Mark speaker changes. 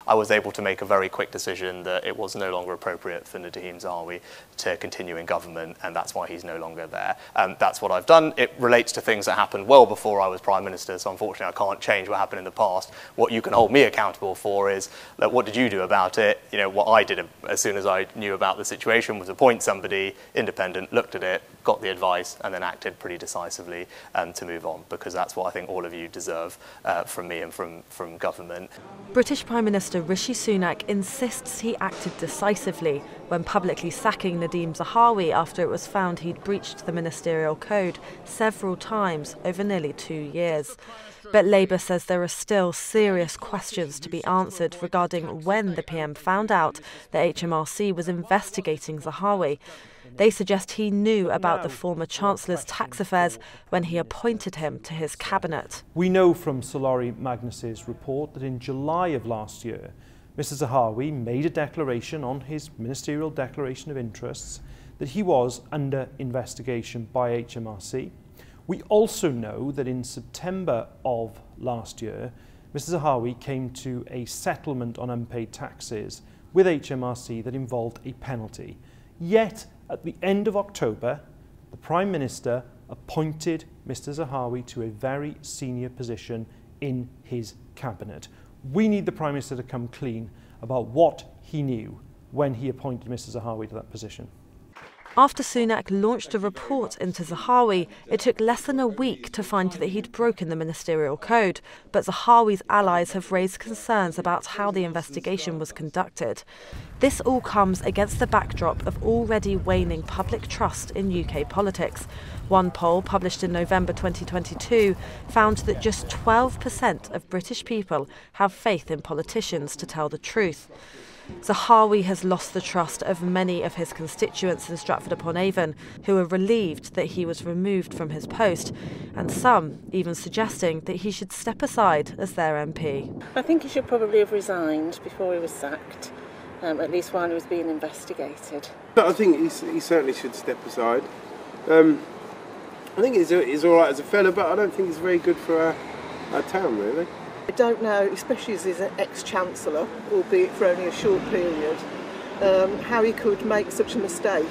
Speaker 1: I was able to make a very quick decision that it was no longer appropriate for Nadhim Zahawi to continue in government, and that's why he's no longer there. That's what I've done. It relates to things that happened well before I was Prime Minister, so unfortunately I can't change what happened in the past. What you can hold me accountable for is, look, what did you do about it? You know, what I did as soon as I knew about the situation was appoint somebody independent, looked at it, got the advice, and then acted pretty decisively to move on, because that's what I think all of you deserve from me and from government.
Speaker 2: British Prime Minister Rishi Sunak insists he acted decisively when publicly sacking Nadhim Zahawi after it was found he'd breached the ministerial code several times over nearly 2 years. But Labour says there are still serious questions to be answered regarding when the PM found out that HMRC was investigating Zahawi. They suggest he knew about the former Chancellor's tax affairs when he appointed him to his cabinet.
Speaker 3: We know from Sir Lawrie Magnus's report that in July of last year, Mr Zahawi made a declaration on his ministerial declaration of interests that he was under investigation by HMRC. We also know that in September of last year, Mr Zahawi came to a settlement on unpaid taxes with HMRC that involved a penalty. Yet, at the end of October, the Prime Minister appointed Mr Zahawi to a very senior position in his cabinet. We need the Prime Minister to come clean about what he knew when he appointed Mr Zahawi to that position.
Speaker 2: After Sunak launched a report into Zahawi, it took less than a week to find that he'd broken the ministerial code. But Zahawi's allies have raised concerns about how the investigation was conducted. This all comes against the backdrop of already waning public trust in UK politics. One poll published in November 2022 found that just 12% of British people have faith in politicians to tell the truth. Zahawi has lost the trust of many of his constituents in Stratford-upon-Avon, who are relieved that he was removed from his post, and some even suggesting that he should step aside as their MP.
Speaker 4: I think he should probably have resigned before he was sacked, at least while he was being investigated.
Speaker 5: I think he certainly should step aside. I think he's all right as a fella, but I don't think he's very good for our town, really.
Speaker 6: I don't know, especially as he's an ex-Chancellor, albeit for only a short period, how he could make such a mistake.